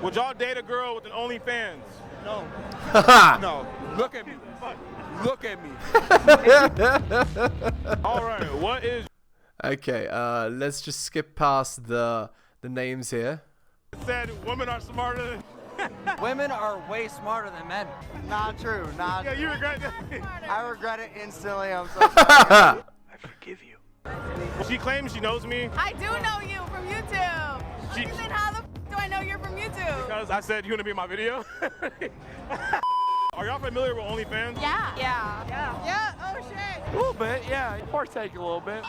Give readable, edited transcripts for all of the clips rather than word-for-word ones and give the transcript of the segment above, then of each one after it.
Would y'all date a girl with an OnlyFans? No. No. Look at me. Look at me. All right. What is? Okay. Let's just skip past the names here. Said women are smarter than. Women are way smarter than men. Not true. Not. Yeah, you regret that. I regret it instantly. I'm so sorry. I forgive you. She claims she knows me. I do know you from YouTube. Then how the f do I know you're from YouTube? Because I said you want to be in my video. Are y'all familiar with OnlyFans? Yeah. Yeah. Yeah. Yeah. Oh shit. A little bit, yeah. Partake a little bit.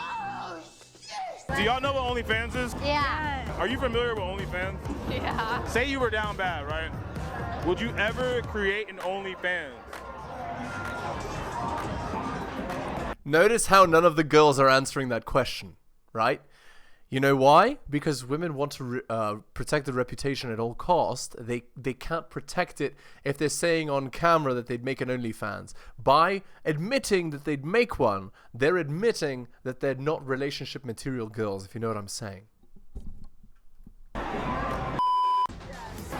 Do y'all know what OnlyFans is? Yeah. Are you familiar with OnlyFans? Yeah. Say you were down bad, right? Would you ever create an OnlyFans? Notice how none of the girls are answering that question, right? You know why? Because women want to protect their reputation at all costs. They can't protect it if they're saying on camera that they'd make an OnlyFans. By admitting that they'd make one, they're admitting that they're not relationship material girls, if you know what I'm saying.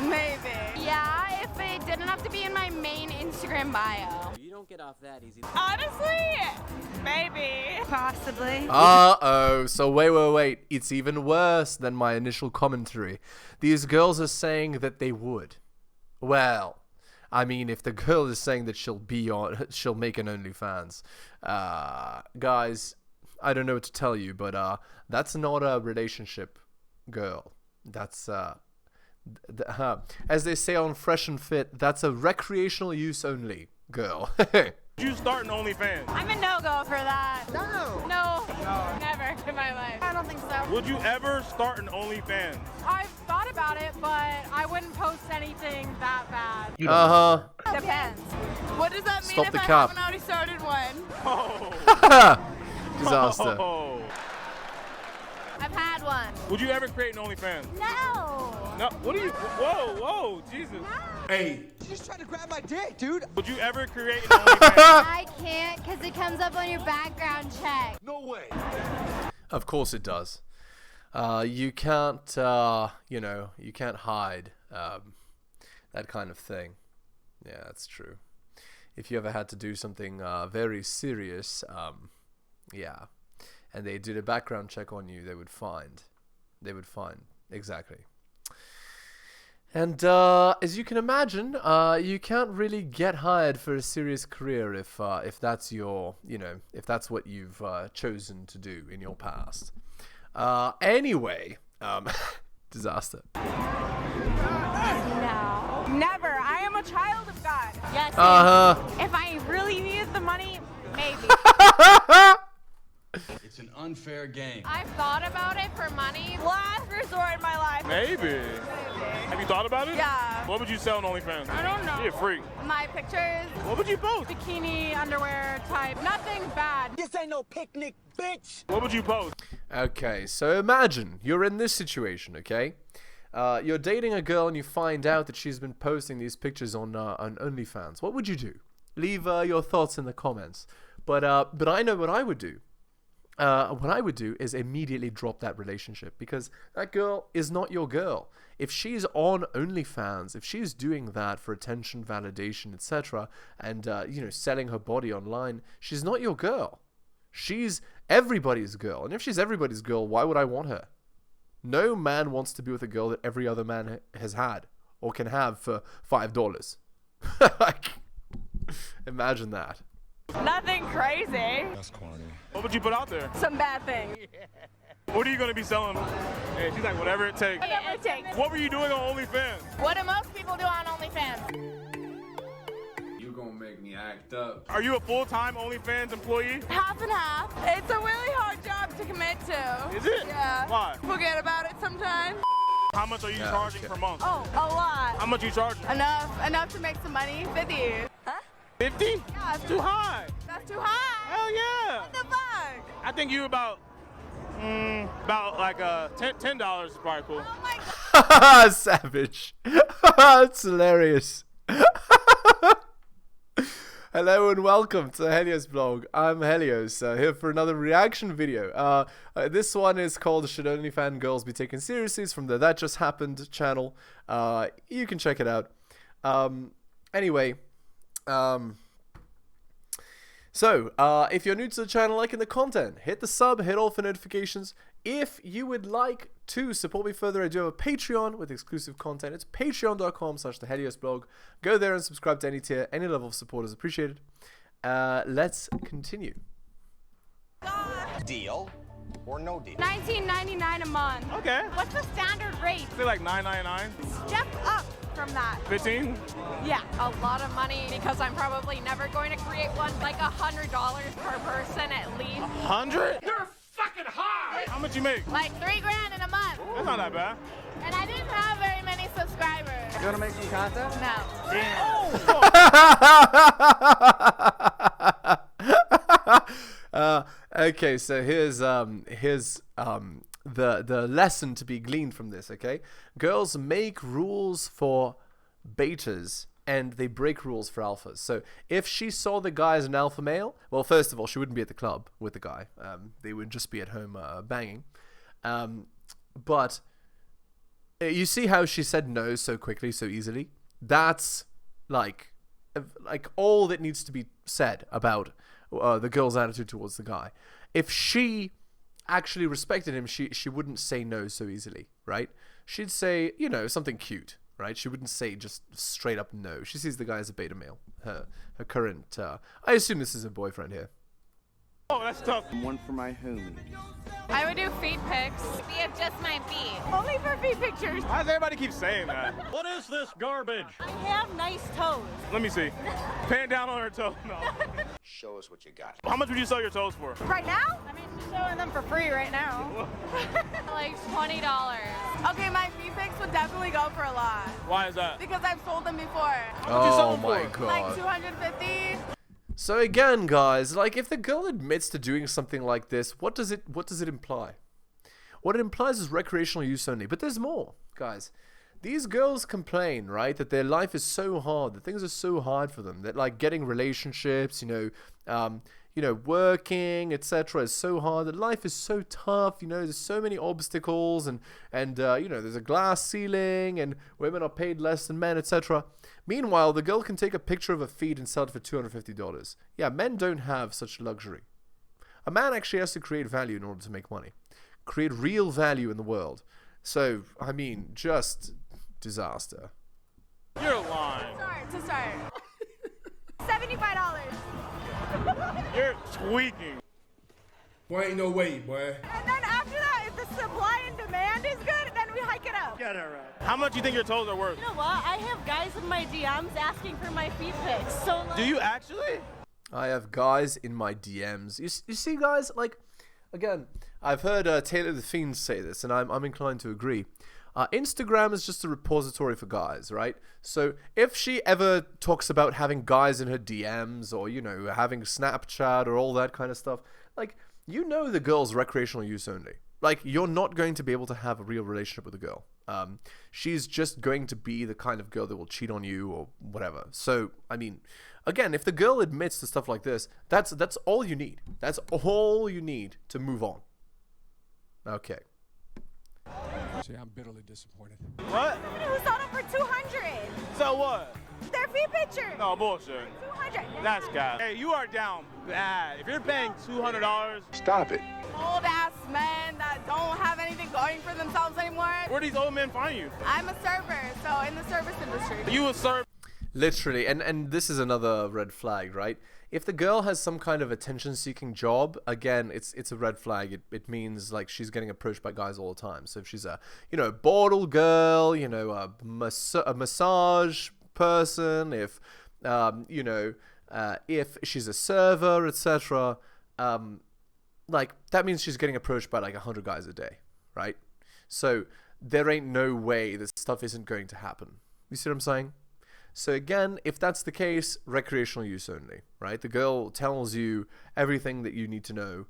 Maybe. Yeah, if it didn't have to be in my main Instagram bio. You don't get off that easy. Honestly, maybe. Possibly. Uh-oh. So wait. It's even worse than my initial commentary. These girls are saying that they would. Well, I mean, if the girl is saying that she'll make an OnlyFans. Guys, I don't know what to tell you, but that's not a relationship girl. That's as they say on Fresh and Fit, that's a recreational use only girl. Would you start an OnlyFans? I'm a no-go for that. No. No. Never in my life. I don't think so. Would you ever start an OnlyFans? I've thought about it, but I wouldn't post anything that bad. Depends. What does that mean Stop if the I cap. haven't already started one? Oh. Disaster. Oh. I've had one. Would you ever create an OnlyFans? No. No. What are you? Whoa, Jesus. Hey. You just tried to grab my dick, dude. Would you ever create an OnlyFans? I can't because it comes up on your background check. No way. Of course it does. You can't, you can't hide that kind of thing. Yeah, that's true. If you ever had to do something very serious, yeah, and they did a background check on you, they would find, exactly. And as you can imagine, you can't really get hired for a serious career if that's your, if that's what you've chosen to do in your past. Anyway, disaster. No. Never. I am a child of God. Yes. If I really needed the money, maybe. It's an unfair game. I've thought about it for money. Last resort in my life. Maybe. Have you thought about it? Yeah. What would you sell on OnlyFans? I don't know. You're a freak. My pictures, What would you post? bikini, underwear type. Nothing bad. This ain't no picnic, bitch. What would you post? Okay, so imagine you're in this situation, okay? You're dating a girl and you find out that she's been posting these pictures on OnlyFans. What would you do? Leave your thoughts in the comments. But I know what I would do. What I would do is immediately drop that relationship because that girl is not your girl. If she's on OnlyFans, if she's doing that for attention, validation, etc., and selling her body online, she's not your girl. She's everybody's girl. And if she's everybody's girl, why would I want her? No man wants to be with a girl that every other man has had or can have for $5. Like, imagine that. Nothing crazy. That's corny. What would you put out there? Some bad things. What are you going to be selling? Hey, she's like, whatever it takes. Whatever it takes. What were you doing on OnlyFans? What do most people do on OnlyFans? You gonna make me act up. Are you a full-time OnlyFans employee? Half and half. It's a really hard job to commit to. Is it? Yeah. Why? Forget about it sometimes. How much are you charging per month? Oh, a lot. How much are you charging? Enough to make some money. 50. Huh? 50? Yeah, That's too high. That's too high. Hell yeah. What the fuck? I think you about like $10 is probably cool. Oh my god. Savage. That's hilarious. Hello and welcome to the heliosblog. I'm Helios, here for another reaction video. This one is called "Should OnlyFans Girls Be Taken Seriously?" It's from the That Just Happened channel. You can check it out. Anyway, so if you're new to the channel, liking the content, hit the sub, hit all for notifications. If you would like to support me further, I do have a Patreon with exclusive content. It's patreon.com/theheliosblog. Go there and subscribe to any tier. Any level of support is appreciated. Let's continue. Deal or no deal? $19.99 a month. Okay. What's the standard rate? Say like $9.99. Step up from that. 15. Yeah, a lot of money because I'm probably never going to create one. Like $100 per person at least. 100? You're fucking high. How much you make? Like $3 grand in a month. That's not that bad. And I didn't have very many subscribers. You wanna make some content? No. Okay, so here's the lesson to be gleaned from this. Okay, girls make rules for betas and they break rules for alphas. So if she saw the guy as an alpha male, well, first of all, she wouldn't be at the club with the guy. They would just be at home banging. But you see how she said no so quickly, so easily? That's like all that needs to be said about the girl's attitude towards the guy. If she actually respected him, she wouldn't say no so easily, right? She'd say, you know, something cute, right? She wouldn't say just straight up no. She sees the guy as a beta male. Her current, I assume this is her boyfriend here. Oh, that's tough. One for my homie. I would do feet pics. See if just my feet. Only for feet pictures. Why does everybody keep saying that? What is this garbage? I have nice toes. Let me see. Pan down on her toe. No. Show us what you got. How much would you sell your toes for? Right now? I mean, she's showing them for free right now. Like $20. Okay, my feet pics would definitely go for a lot. Why is that? Because I've sold them before. Oh my god. Like 250. So again, guys, like if the girl admits to doing something like this, what does it imply? What it implies is recreational use only. But there's more, guys. These girls complain, right, that their life is so hard, that things are so hard for them, that like getting relationships, working, etc. is so hard, that life is so tough, there's so many obstacles and there's a glass ceiling and women are paid less than men, etc. Meanwhile, the girl can take a picture of her feet and sell it for $250. Yeah, men don't have such luxury. A man actually has to create value in order to make money. Create real value in the world. So, I mean, just disaster. You're lying. To start. $75. You're tweaking. Boy, ain't no way, boy. And then after that, if the supply and demand is good, then we hike it up. Get her right. How much do you think your toes are worth? You know what? I have guys in my DMs asking for my feet pics. So like, Do you actually? I have guys in my DMs. You see, guys, like, again, I've heard Taylor the Fiend say this, and I'm inclined to agree. Instagram is just a repository for guys, right? So if she ever talks about having guys in her DMs or, having Snapchat or all that kind of stuff, like, the girl's recreational use only. Like, you're not going to be able to have a real relationship with a girl. She's just going to be the kind of girl that will cheat on you or whatever. So, I mean, again, if the girl admits to stuff like this, that's all you need. That's all you need to move on. Okay. See, I'm bitterly disappointed. What? who sold them for $200? So what? Their feet picture. No, bullshit. $200. That's gas. Hey, you are down bad. If you're paying $200, Stop it. Old ass men that don't have anything going for themselves anymore. where do these old men find you? I'm a server, so in the service industry. You a serve. Literally, and this is another red flag, right? If the girl has some kind of attention-seeking job, again, it's a red flag. It means like she's getting approached by guys all the time. So if she's a bottle girl, a massage person, if if she's a server, etc., like that means she's getting approached by like 100 guys a day, right? So there ain't no way this stuff isn't going to happen. You see what I'm saying? So again, if that's the case, recreational use only, right? The girl tells you everything that you need to know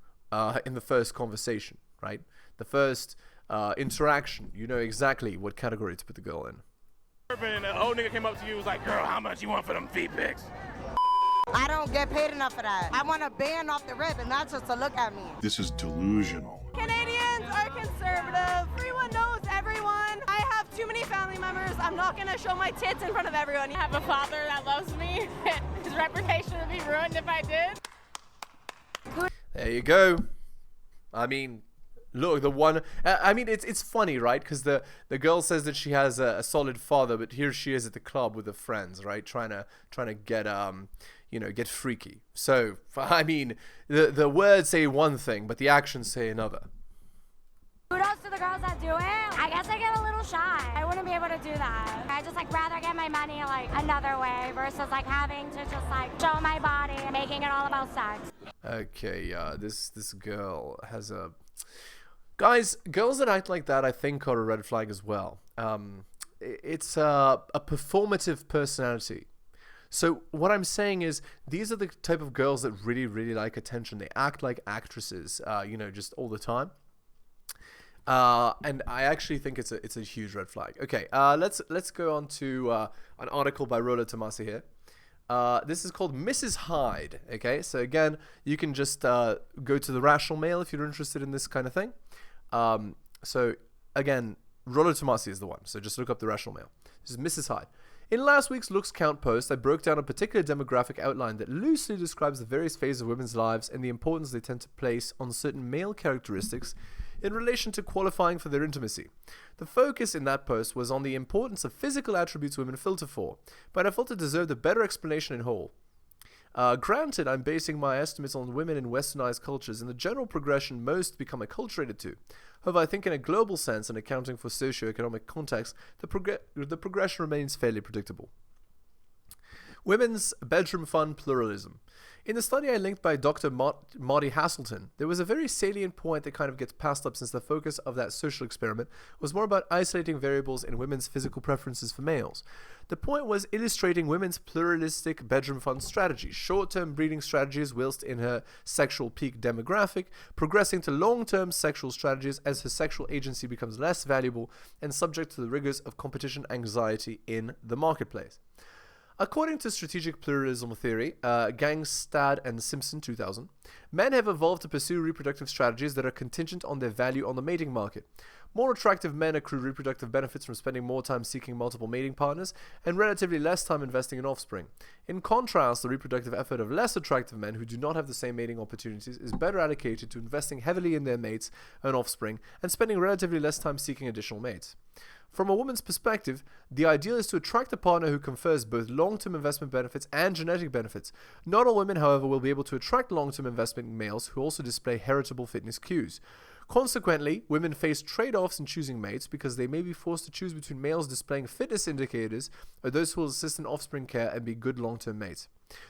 in the first conversation, right? The first interaction, you know exactly what category to put the girl in. And an old nigga came up to you and was like, girl, how much you want for them feet pics? I don't get paid enough for that. I want a band off the rip and not just to look at me. This is delusional. Canadians are conservative. Everyone knows everyone. I have too many family members. I'm not gonna show my tits in front of everyone. I have a father that loves me. His reputation would be ruined if I did. There you go. I mean, look, the one. I mean, it's funny, right? Because the girl says that she has a solid father, but here she is at the club with her friends, right? Trying to get get freaky. So I mean, the words say one thing, but the actions say another. Kudos to the girls that do it. I guess I get a little shy. I wouldn't be able to do that. I just rather get my money another way versus having to just show my body and making it all about sex. Okay, this girl has a... Guys, girls that act like that I think are a red flag as well. It's a performative personality. So what I'm saying is these are the type of girls that really, really like attention. They act like actresses, just all the time. And I actually think it's a huge red flag. Okay, let's go on to an article by Rola Tomasi here. This is called Mrs. Hyde. Okay, so again, you can just go to the Rational Mail if you're interested in this kind of thing. So again, Rola Tomasi is the one. So just look up the Rational Mail. This is Mrs. Hyde. In last week's Looks Count post, I broke down a particular demographic outline that loosely describes the various phases of women's lives and the importance they tend to place on certain male characteristics in relation to qualifying for their intimacy. The focus in that post was on the importance of physical attributes women filter for, but I felt it deserved a better explanation in whole. Granted, I'm basing my estimates on women in westernized cultures and the general progression most become acculturated to. However, I think in a global sense and accounting for socio-economic context, the progression remains fairly predictable. Women's bedroom fun pluralism. In the study I linked by Dr. Marty Hasselton, there was a very salient point that kind of gets passed up since the focus of that social experiment was more about isolating variables in women's physical preferences for males. The point was illustrating women's pluralistic bedroom fun strategies, short-term breeding strategies whilst in her sexual peak demographic, progressing to long-term sexual strategies as her sexual agency becomes less valuable and subject to the rigors of competition anxiety in the marketplace. According to strategic pluralism theory, Gangstad and Simpson 2000, men have evolved to pursue reproductive strategies that are contingent on their value on the mating market. More attractive men accrue reproductive benefits from spending more time seeking multiple mating partners and relatively less time investing in offspring. In contrast, the reproductive effort of less attractive men who do not have the same mating opportunities is better allocated to investing heavily in their mates and offspring and spending relatively less time seeking additional mates. From a woman's perspective, the ideal is to attract a partner who confers both long-term investment benefits and genetic benefits. Not all women, however, will be able to attract long-term investment males who also display heritable fitness cues. Consequently, women face trade-offs in choosing mates because they may be forced to choose between males displaying fitness indicators or those who will assist in offspring care and be good long-term mates.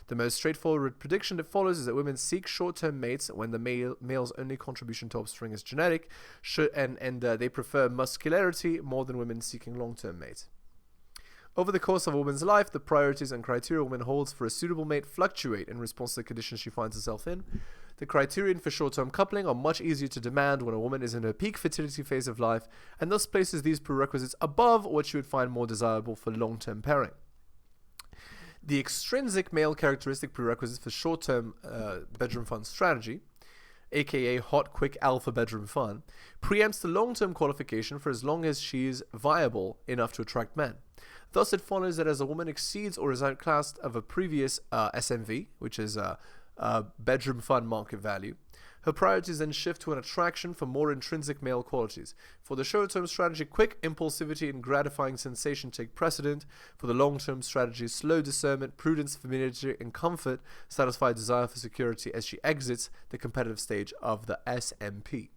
The most straightforward prediction that follows is that women seek short-term mates when the male's only contribution to offspring is genetic, and they prefer muscularity more than women seeking long-term mates. Over the course of a woman's life, the priorities and criteria a woman holds for a suitable mate fluctuate in response to the conditions she finds herself in. The criterion for short-term coupling are much easier to demand when a woman is in her peak fertility phase of life, and thus places these prerequisites above what she would find more desirable for long-term pairing. The extrinsic male characteristic prerequisites for short-term bedroom fun strategy, aka hot, quick alpha bedroom fun, preempts the long-term qualification for as long as she is viable enough to attract men. Thus, it follows that as a woman exceeds or is outclassed of a previous SMV, which is bedroom fun market value, her priorities then shift to an attraction for more intrinsic male qualities. For the short-term strategy, quick impulsivity and gratifying sensation take precedent. For the long-term strategy, slow discernment, prudence, familiarity, and comfort satisfy desire for security as she exits the competitive stage of the SMP.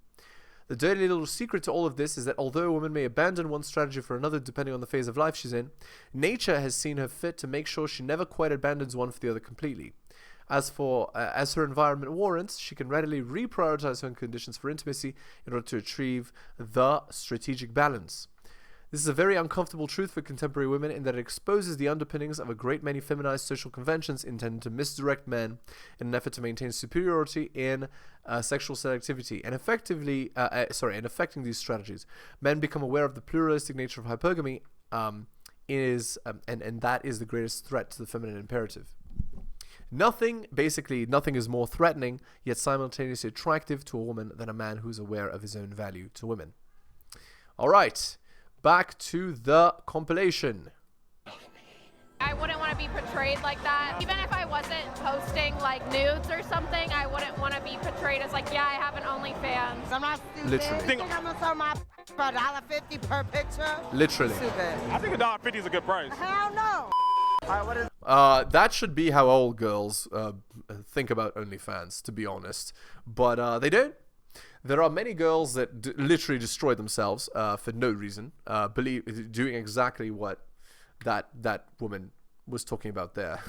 The dirty little secret to all of this is that although a woman may abandon one strategy for another depending on the phase of life she's in, nature has seen her fit to make sure she never quite abandons one for the other completely. As her environment warrants, she can readily reprioritize her conditions for intimacy in order to achieve the strategic balance. This is a very uncomfortable truth for contemporary women in that it exposes the underpinnings of a great many feminized social conventions intended to misdirect men in an effort to maintain superiority in sexual selectivity and affecting these strategies. Men become aware of the pluralistic nature of hypergamy and that is the greatest threat to the feminine imperative. Basically, nothing is more threatening, yet simultaneously attractive to a woman than a man who's aware of his own value to women. Alright, back to the compilation. I wouldn't want to be portrayed like that. Even if I wasn't posting like nudes or something, I wouldn't want to be portrayed as like, yeah, I have an OnlyFans. I'm not stupid. Literally. You think I'm gonna sell my for $1.50 per picture? Literally. Stupid. I think $1.50 is a good price. Hell no. Alright, what is That should be how all girls think about OnlyFans, to be honest. But they don't. There are many girls that literally destroy themselves for no reason, doing exactly what that woman was talking about there.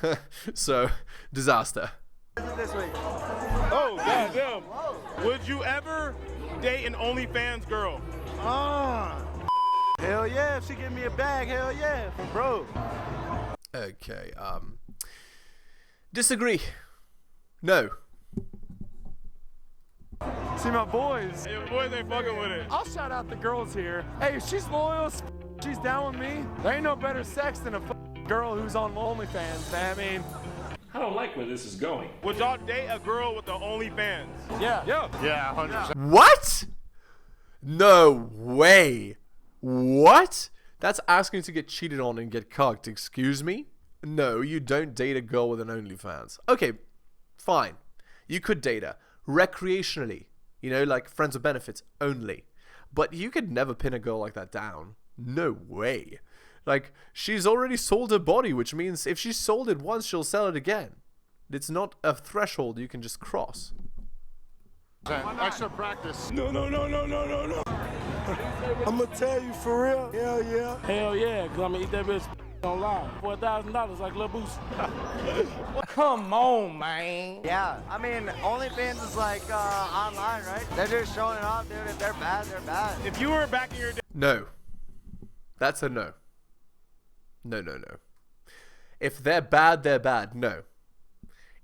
So, disaster. Oh, goddamn. Would you ever date an OnlyFans girl? Hell yeah, if she give me a bag, hell yeah, bro. Okay, disagree. No. See my boys. Your boys ain't fucking with it. I'll shout out the girls here. Hey, if she's loyal, she's down with me. There ain't no better sex than a girl who's on OnlyFans, man. I mean, I don't like where this is going. Would y'all date a girl with the OnlyFans? yeah. Yeah, 100%. What? No way. What? That's asking to get cheated on and get cucked. Excuse me? No, you don't date a girl with an OnlyFans. Okay, fine. You could date her recreationally. You know, like friends with benefits only. But you could never pin a girl like that down. No way. Like, she's already sold her body, which means if she's sold it once, she'll sell it again. It's not a threshold you can just cross. Extra practice. No. I'm gonna tell you for real. Hell yeah. Hell yeah, because I'm going to eat that bitch online. For $1,000 like Lil Boost. Come on, man. Yeah, I mean, OnlyFans is like online, right? They're just showing it off, dude. If they're bad, they're bad. If you were back in your day. No. That's a no. No. If they're bad, they're bad. No.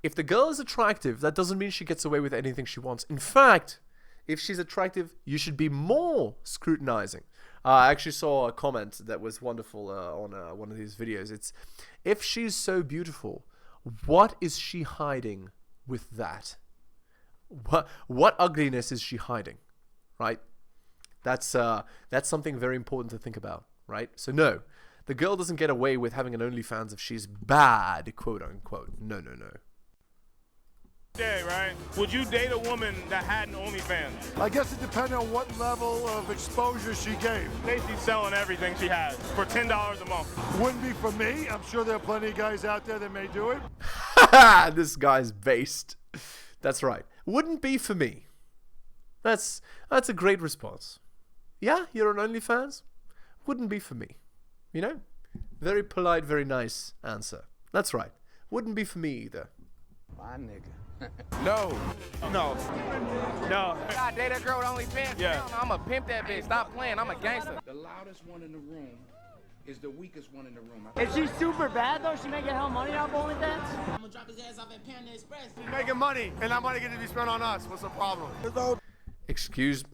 If the girl is attractive, that doesn't mean she gets away with anything she wants. In fact, if she's attractive, you should be more scrutinizing. I actually saw a comment that was wonderful on one of these videos. It's, if she's so beautiful, what is she hiding with that? What ugliness is she hiding? Right? That's something very important to think about, right? So no, the girl doesn't get away with having an OnlyFans if she's bad, quote unquote. No. Day, right? Would you date a woman that had an OnlyFans? I guess it depends on what level of exposure she gave. Basically selling everything she has for $10 a month. Wouldn't be for me. I'm sure there are plenty of guys out there that may do it. This guy's based. That's right. Wouldn't be for me. That's a great response. Yeah, you're on OnlyFans? Wouldn't be for me. You know? Very polite, very nice answer. That's right. Wouldn't be for me either. My nigga. No. I date a girl with OnlyFans. Yeah. I'm a pimp that bitch. Stop playing. I'm a gangster. The loudest one in the room is the weakest one in the room. Is she super bad though? She making hell money off OnlyFans? I'm gonna drop his ass off at Panda Express. He's making money, and that money gets to be spent on us. What's the problem? Excuse me.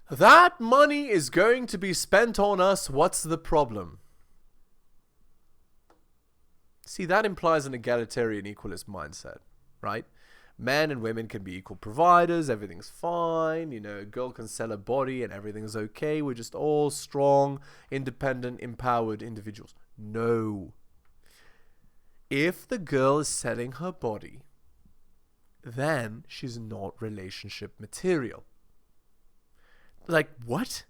That money is going to be spent on us. What's the problem? See, that implies an egalitarian equalist mindset, right? Men and women can be equal providers. Everything's fine. You know, a girl can sell her body and everything's okay. We're just all strong, independent, empowered individuals. No. If the girl is selling her body, then she's not relationship material. Like, what?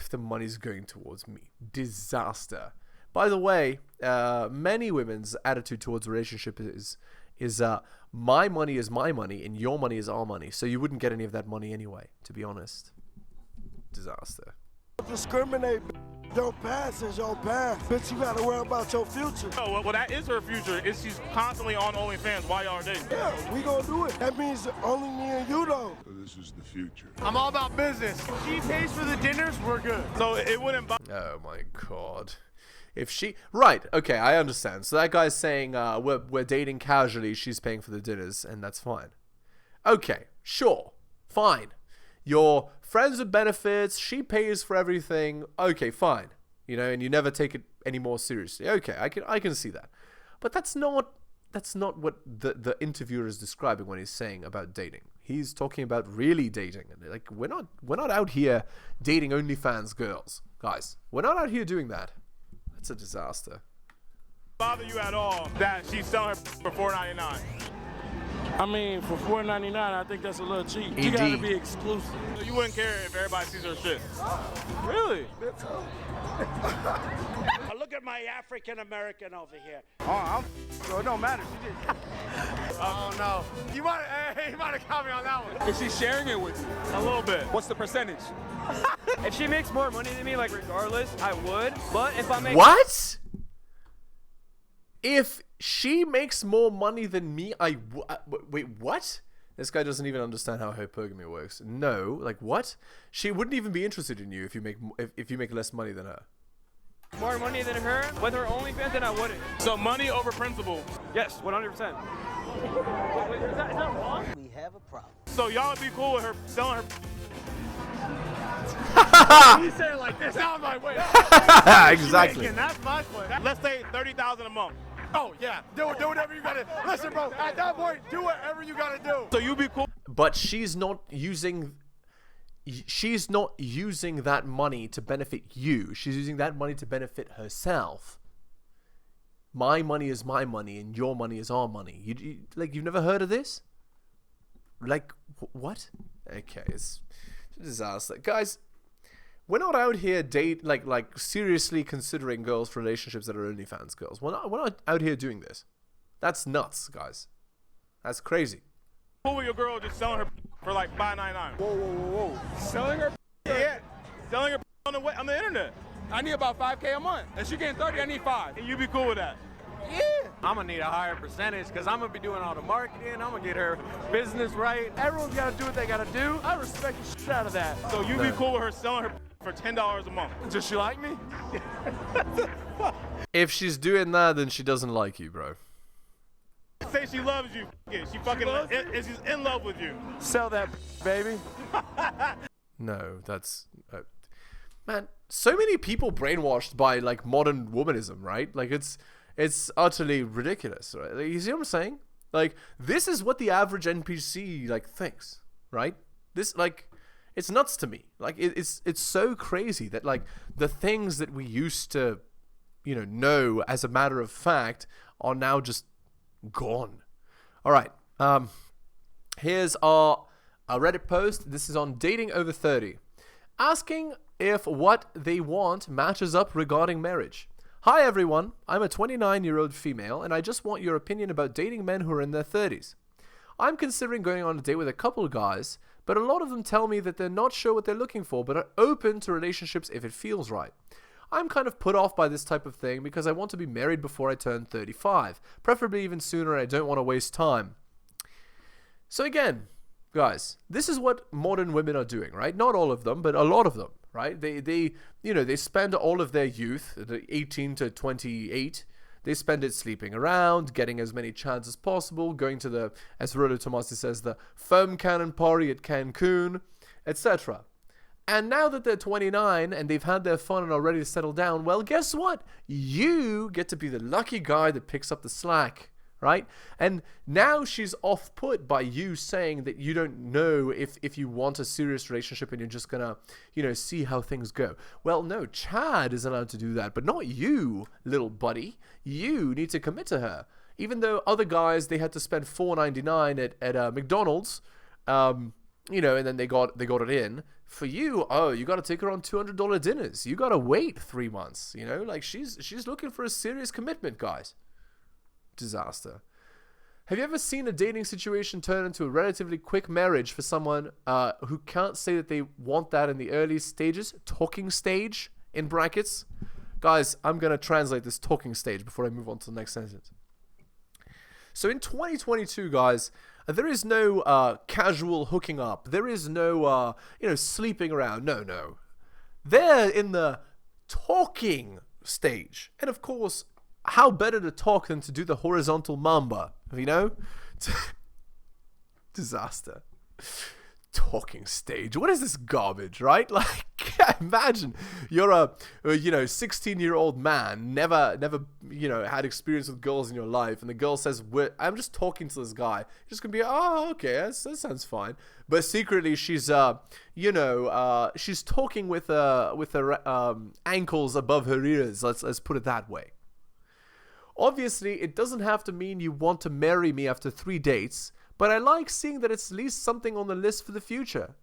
If the money's going towards me. Disaster. By the way, many women's attitude towards relationship is my money is my money and your money is our money. So you wouldn't get any of that money anyway, to be honest. Disaster. Discriminate. Your past is your past. Bitch, you gotta worry about your future. Oh, well, that is her future. Is she's constantly on OnlyFans while y'all are dating? Yeah, we gonna do it. That means only me and you though. So this is the future. I'm all about business. If she pays for the dinners, we're good. So it wouldn't bother. Oh my god. If she... Right, okay, I understand. So that guy's saying we're dating casually, she's paying for the dinners, and that's fine. Okay, sure, fine. You're friends with benefits, she pays for everything. Okay, fine. you know, and you never take it any more seriously. Okay, I can see that. But that's not what the interviewer is describing when he's saying about dating. He's talking about really dating. And like, we're not out here dating OnlyFans girls, guys. We're not out here doing that. That's a disaster. Bother you at all that she's selling her for $4.99? I mean, for $4.99, I think that's a little cheap. You ED. gotta be exclusive. So you wouldn't care if everybody sees her shit? Really? Look at my African American over here. So it don't matter. She just... Oh no. You might have caught me on that one. Is she sharing it with you? A little bit. What's the percentage? If she makes more money than me, like regardless, I would. But if I make What? If she makes more money than me, wait, what? This guy doesn't even understand how hypergamy works. No, like what? She wouldn't even be interested in you if you make less money than her. more money than her with her OnlyFans, then I wouldn't. So money over principle? Yes, 100%. Is that wrong? We have a problem. So y'all would be cool with her selling her? He said it like this. Sounds like, wait. Exactly. That's my question. Let's say $30,000 a month. Oh yeah, do whatever you gotta. Listen, bro. At that point, do whatever you gotta do. So you be cool? But she's not using that money to benefit you. She's using that money to benefit herself. My money is my money, and your money is our money. You've never heard of this? Like what? Okay, it's a disaster, guys. We're not out here like seriously considering girls for relationships that are OnlyFans girls. We're not out here doing this. That's nuts, guys. That's crazy. Cool with your girl just selling her for like $5.99? Whoa. Selling her? Yeah, selling her on the internet. I need about $5K a month. And she getting 30, I need 5. And you be cool with that? Yeah. I'm gonna need a higher percentage because I'm gonna be doing all the marketing. I'm gonna get her business right. Everyone's gotta do what they gotta do. I respect the shit out of that. So you be cool with her selling her for $10 a month? Does she like me? If she's doing that, then she doesn't like you, bro. Say she loves you. She fucking she's in love with you. Sell that, baby. No, that's man. So many people brainwashed by like modern womanism, right? Like it's utterly ridiculous, right? Like, you see what I'm saying? Like this is what the average NPC like thinks, right? This like it's nuts to me. Like it's so crazy that like the things that we used to, know as a matter of fact are now just gone. All right. Here's our Reddit post. This is on dating over 30, asking if what they want matches up regarding marriage. Hi everyone, I'm a 29-year-old female and I just want your opinion about dating men who are in their 30s. I'm considering going on a date with a couple of guys, but a lot of them tell me that they're not sure what they're looking for but are open to relationships if it feels right. I'm kind of put off by this type of thing because I want to be married before I turn 35, preferably even sooner, and I don't want to waste time. So again, guys, this is what modern women are doing, right? Not all of them, but a lot of them. Right? They spend all of their youth, the 18 to 28, they spend it sleeping around, getting as many chances as possible, going to the, as Rollo Tomasi says, the foam cannon party at Cancun, etc. And now that they're 29 and they've had their fun and are ready to settle down, well, guess what? You get to be the lucky guy that picks up the slack. Right? And now she's off-put by you saying that you don't know if you want a serious relationship and you're just gonna, see how things go. Well, no, Chad is allowed to do that, but not you, little buddy. You need to commit to her. Even though other guys, they had to spend $4.99 at McDonald's, and then they got it in. For you, you got to take her on $200 dinners. You got to wait 3 months. Like she's looking for a serious commitment, guys. Disaster. Have you ever seen a dating situation turn into a relatively quick marriage for someone who can't say that they want that in the early stages? Talking stage, in brackets. Guys, I'm going to translate this talking stage before I move on to the next sentence. So in 2022, guys, there is no casual hooking up. There is no, sleeping around. No. They're in the talking stage. And of course, how better to talk than to do the horizontal mamba, Disaster. Talking stage. What is this garbage, right? Like, Yeah, imagine you're a 16-year-old man, never had experience with girls in your life, and the girl says, I'm just talking to this guy. You're just gonna be, oh, okay, that sounds fine. But secretly she's she's talking with her ankles above her ears. Let's put it that way. Obviously, it doesn't have to mean you want to marry me after 3 dates, but I like seeing that it's at least something on the list for the future.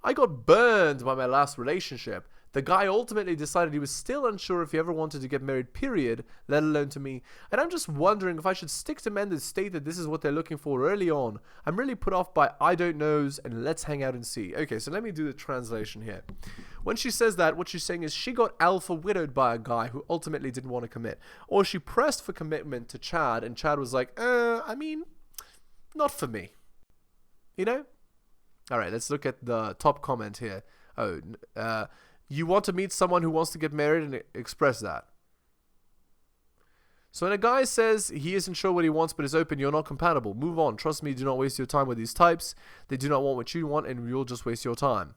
I got burned by my last relationship. The guy ultimately decided he was still unsure if he ever wanted to get married, period, let alone to me. And I'm just wondering if I should stick to men that state that this is what they're looking for early on. I'm really put off by I don't knows and let's hang out and see. Okay, so let me do the translation here. When she says that, what she's saying is she got alpha widowed by a guy who ultimately didn't want to commit. Or she pressed for commitment to Chad, and Chad was like, I mean, not for me. You know? Alright, let's look at the top comment here. You want to meet someone who wants to get married and express that. So when a guy says he isn't sure what he wants but is open, you're not compatible. Move on. Trust me, do not waste your time with these types. They do not want what you want and you'll just waste your time.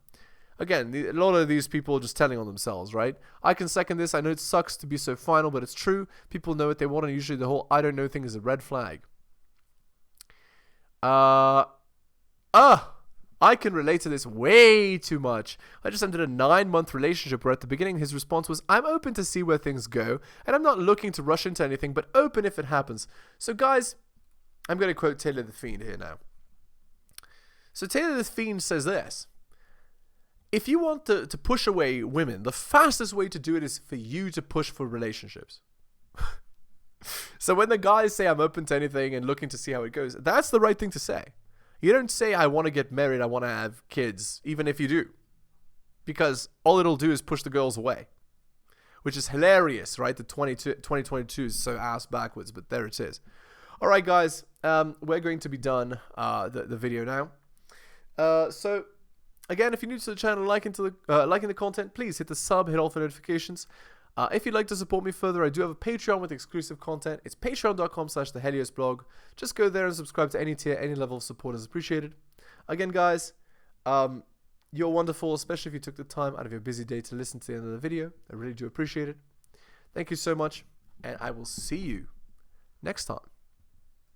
Again, a lot of these people are just telling on themselves, right? I can second this. I know it sucks to be so final, but it's true. People know what they want, and usually the whole I don't know thing is a red flag. I can relate to this way too much. I just ended a 9-month relationship where at the beginning his response was, I'm open to see where things go, and I'm not looking to rush into anything, but open if it happens. So guys, I'm going to quote Taylor the Fiend here now. So Taylor the Fiend says this. If you want to push away women, the fastest way to do it is for you to push for relationships. So when the guys say I'm open to anything and looking to see how it goes, that's the right thing to say. You don't say I want to get married, I want to have kids, even if you do. Because all it'll do is push the girls away. Which is hilarious, right? The 2022 is so ass backwards, but there it is. Alright guys, we're going to be done the video now. So again, if you're new to the channel, liking the content, please hit the sub, hit all for notifications. If you'd like to support me further, I do have a Patreon with exclusive content. It's patreon.com/theheliosblog. Just go there and subscribe to any tier, any level of support is appreciated. Again, guys, you're wonderful, especially if you took the time out of your busy day to listen to the end of the video. I really do appreciate it. Thank you so much, and I will see you next time.